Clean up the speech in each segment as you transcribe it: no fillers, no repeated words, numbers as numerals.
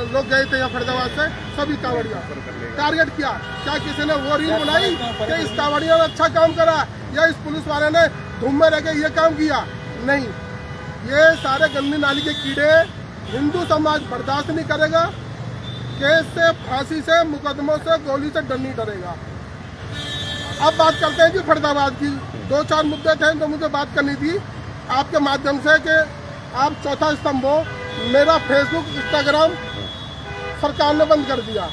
लोग गए थे यहाँ फरीदाबाद से, सभी कांवड़िया टारगेट किया। क्या किसी ने वो रील बनाई कि इस कांवड़िया ने अच्छा काम करा या इस पुलिस वाले ने धूम में रह के ये काम किया? नहीं, ये सारे गंदी नाली के कीड़े हिंदू समाज बर्दाश्त नहीं करेगा। केस से, फांसी से, मुकदमों से, गोली से डर नहीं डरेगा। अब बात करते हैं जी फरीदाबाद की। 2-4 मुद्दे थे तो मुझे बात करनी थी आपके माध्यम से कि आप चौथा स्तंभ हो। मेरा फेसबुक, इंस्टाग्राम सरकार ने बंद कर दिया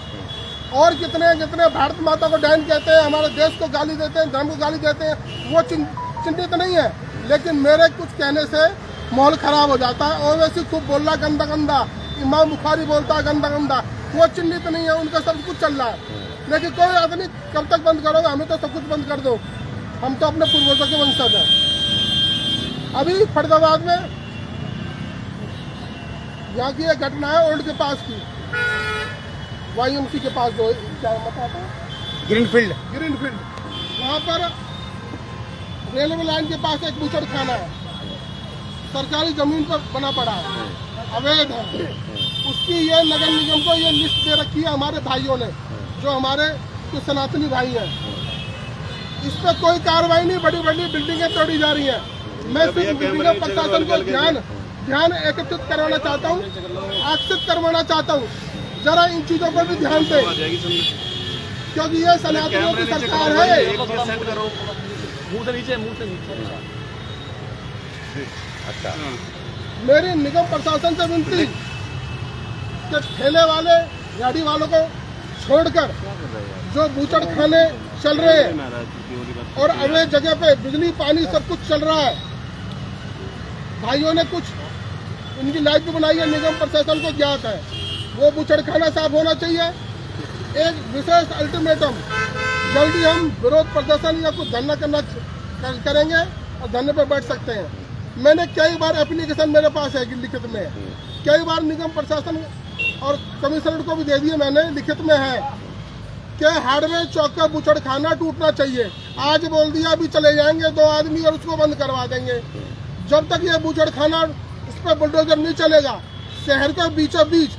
और कितने भारत माता को डायन कहते हैं, हमारे देश को गाली देते हैं, धर्म को गाली देते हैं, वो चिंतित नहीं है। लेकिन मेरे कुछ कहने से माहौल खराब हो जाता है। और वैसे खूब बोल रहा गंदा गंदा, इमाम बुखारी बोलता है गंदा गंदा, वो चिंतित नहीं है, उनका सब कुछ चल रहा है। लेकिन कोई आदमी कब तक बंद करोगे? हमें तो सब कुछ बंद कर दो, हम तो अपने पूर्वजों के वंशज हैं। अभी फरीदाबाद में यहाँ की एक घटना है ओल्ड के पास की, YMC के पास, जो क्या बताता है, ग्रीनफील्ड। वहाँ पर रेलवे लाइन के पास एक बूचड़ खाना है, सरकारी जमीन पर बना पड़ा है, अवैध है। उसकी ये नगर निगम को ये लिस्ट दे रखी है हमारे भाइयों ने, जो हमारे कुछ सनातनी भाई हैं। इस पर कोई कार्रवाई नहीं, बड़ी बड़ी बिल्डिंगें तोड़ी जा रही हैं। मैं सिर्फ बिल्डिंग प्रशासन को ध्यान एकत्रित करवाना चाहता हूँ, आकर्षित करवाना चाहता हूँ। जरा इन चीजों पर भी ध्यान दें, क्योंकि ये सनातनियों की सरकार है। अच्छा, मेरी निगम प्रशासन से विनती कि ठेले वाले, गाड़ी वालों को छोड़कर जो बूचड़ खाने चल रहे हैं और अवैध जगह पे बिजली पानी सब कुछ चल रहा है, भाइयों ने कुछ इनकी लाइफ भी बनाई है, निगम प्रशासन को ज्ञात है, वो बूचड़ खाना साफ होना चाहिए। एक विशेष अल्टीमेटम, जल्दी हम विरोध प्रदर्शन या कुछ धरना करेंगे और धरने पर बैठ सकते हैं। मैंने कई बार एप्लीकेशन मेरे पास है लिखित में, कई बार निगम प्रशासन और कमिश्नर को भी दे दिए मैंने, लिखित में है कि हार्डवेयर चौक का बूचड़ खाना टूटना चाहिए। आज बोल दिया अभी चले जाएंगे 2 आदमी और उसको बंद करवा देंगे। जब तक ये बूचड़ खाना, इस पर बुलडोजर नहीं चलेगा, शहर के बीचों बीच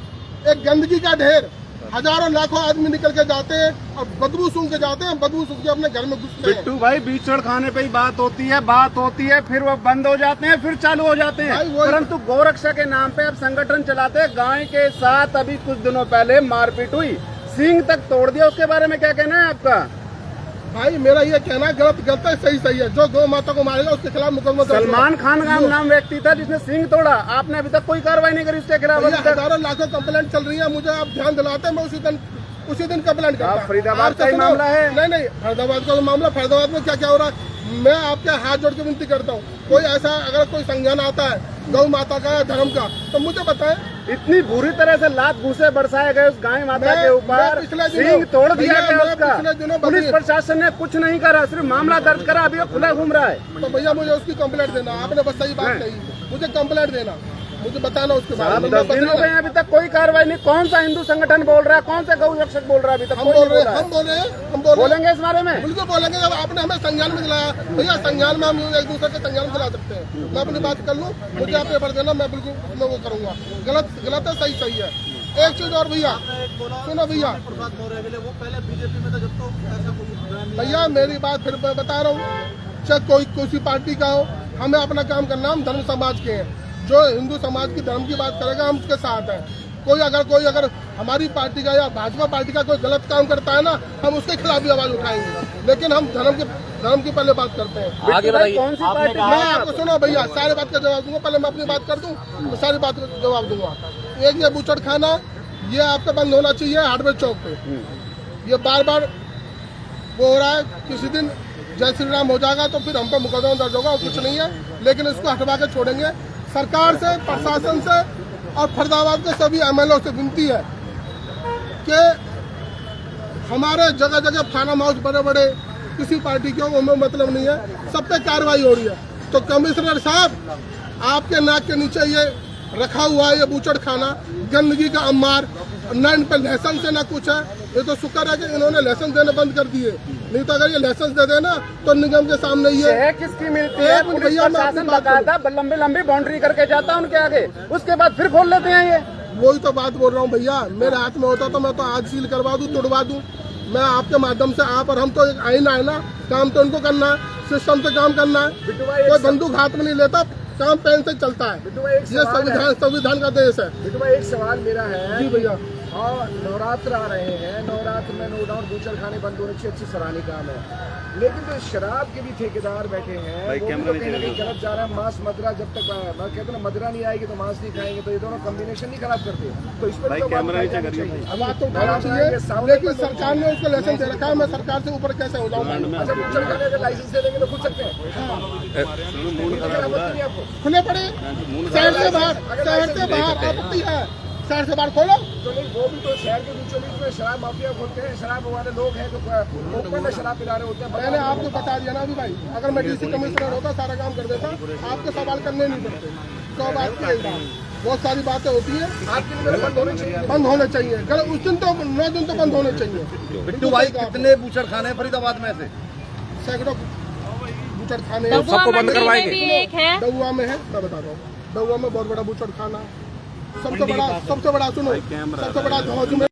एक गंदगी का ढेर, हजारों लाखों आदमी निकल के जाते हैं और बदबू सूंघ के जाते हैं, बदबू सूंघ के अपने घर में घुसते हैं। बिट्टू भाई, बीचड़ खाने पे ही बात होती है, फिर वो बंद हो जाते हैं, फिर चालू हो जाते हैं। परंतु गौरक्षा के नाम पे अब संगठन चलाते हैं। गाय के साथ अभी कुछ दिनों पहले मारपीट हुई, सींग तक तोड़ दिया, उसके बारे में क्या कहना है आपका? भाई मेरा ये कहना गलत है, सही है। जो गौ माता को मारेगा उसके खिलाफ मुकदमा। सलमान खान का नाम व्यक्ति था जिसने सींग तोड़ा, आपने अभी तक कोई कार्रवाई नहीं करी उसके खिलाफ। हजारों लाखों कंप्लेंट चल रही है, मुझे आप ध्यान दिलाते हैं, मैं उसी दिन कंप्लेंट करता हूं। फरीदाबाद का ही मामला है? नहीं, फरीदाबाद का मामला, फरीदाबाद में क्या हो रहा है, मैं आपके हाथ जोड़ के विनती करता हूँ, कोई ऐसा अगर कोई संज्ञान आता है गौ माता का या धर्म का तो मुझे बताएं। इतनी बुरी तरह से लात घूसे बरसाए गए उस गाय माता के ऊपर, सींग तोड़ दिया गया उसका, पुलिस प्रशासन ने कुछ नहीं करा, सिर्फ मामला दर्ज करा, अभी वो खुला घूम रहा है। तो भैया मुझे उसकी कंप्लेंट देना, आपने बस सही बात कही, मुझे कंप्लेंट देना, मुझे बताना उसके बारे में। 10 दिन हो गए अभी तक कोई कार्रवाई नहीं। कौन सा हिंदू संगठन बोल रहा है, कौन से गौ रक्षक बोल रहा है? अभी तक हम बोलेंगे इस बारे में, बिल्कुल बोलेंगे। जब आपने हमें संज्ञान में दिलाया, भैया संज्ञान में हम एक दूसरे के संज्ञान में दिला सकते हैं। मैं अपनी बात कर लूँ, मुझे आप पेपर देना, मैं बिल्कुल मैं वो करूँगा। गलत है, सही है। एक चीज और भैया सुनो भैया मेरी बात फिर बता रहा हूँ, चाहे कोई किसी पार्टी का हो, हमें अपना काम करना, हम धर्म समाज के हैं। जो हिंदू समाज की धर्म की बात करेगा हम उसके साथ हैं। कोई अगर हमारी पार्टी का या भाजपा पार्टी का कोई गलत काम करता है ना, हम उसके खिलाफ भी आवाज उठाएंगे, लेकिन हम धर्म की पहले बात करते हैं। आगे बताइए कौन सी पार्टी? मैं आपको सुनो भैया, सारी बात का जवाब दूंगा, पहले मैं अपनी बात कर दूं तो सारी बात का जवाब दूंगा। एक ये बूचड़ खाना, ये आपका बंद होना चाहिए हार्डवेयर चौक पे। ये बार वो हो रहा है, किसी दिन जय श्री राम हो जाएगा तो फिर हम पे मुकदमा दर्ज होगा, कुछ नहीं है, लेकिन इसको हटवा के छोड़ेंगे। सरकार से, प्रशासन से और फरीदाबाद के सभी MLO से विनती है कि हमारे जगह जगह फार्म हाउस बड़े किसी पार्टी के हमें मतलब नहीं है, सब पे कार्रवाई हो रही है। तो कमिश्नर साहब, आपके नाक के नीचे ये रखा हुआ है, ये बूचड़ खाना, गंदगी का अम्मार, न इन पर लाइसेंस है ना कुछ है। ये तो शुक्र है कि इन्होंने लाइसेंस देने बंद कर दिए, नहीं तो अगर ये लाइसेंस दे देना तो निगम के सामने ये किसकी मिलती है? पुलिस प्रशासन बकायदा लंबी बाउंड्री करके जाता है उनके आगे, उसके बाद फिर खोल लेते हैं ये। वही तो बात बोल रहा हूँ भैया, मेरे हाथ में होता तो मैं तो आज सील करवा दूं, तोड़वा दूं। मैं आपके माध्यम से आप और हम तो एक आईना है ना, काम तो उनको करना है, सिस्टम से काम करना है। कोई बंदूक हाथ में नहीं लेता, काम पेन से चलता है। ये संविधान का देश है। बिट्टू भाई, एक सवाल मेरा है। जी भैया। और नवरात्र आ रहे हैं, नवरात्र में नो डाउट बूचर खाने बंद होने अच्छी सराहनीय काम है, लेकिन जो शराब के भी ठेकेदार बैठे हैं वो भी तो कहीं ना कहीं गलत जा रहा है। मांस मदिरा, जब तक मैं कहता हूँ मदिरा नहीं आएगी तो मांस नहीं खाएंगे, तो ये दोनों कॉम्बिनेशन नहीं खराब करते। तो इस पर तो बात उठाई जानी चाहिए। अब बात तो उठाना चाहिए, लेकिन सरकार ने उसको लाइसेंस दे रखा है। मैं सरकार से ऊपर कैसे हो जाऊँ? अच्छा, बूचर खाने का लाइसेंस दे देंगे तो खुद सकते हैं, आपको खुले पड़े शहर से बाहर आपत्ति है, शहर से बाहर खोलो। तो नहीं, वो भी तो शहर के बीचों बीच में शराब माफिया खोलते हैं, शराब वाले लोग हैं जो ओपन में शराब पिला रहे होते हैं। मैंने आपको बता दिया ना अभी भाई, अगर मैं डीसी कमिश्नर होता सारा काम कर देता, आपको सवाल करने नहीं पड़ते। 100 बात की एक बात, बहुत सारी बातें होती है, आपके लिए बंद होने चाहिए, बंद होने चाहिए। कल उस दिन तो 9 दिन तो बंद होने चाहिए। बिट्टू भाई, कितने बूचड़ खाने हैं फरीदाबाद में से? सैकड़ों बूचड़ खाने सबको बंद करवाएंगे। दउआ में है, मैं बता रहा हूँ, दउआ में बहुत बड़ा बूचड़ खाना, सबसे बड़ा सुनो, सबसे बड़ा धौज में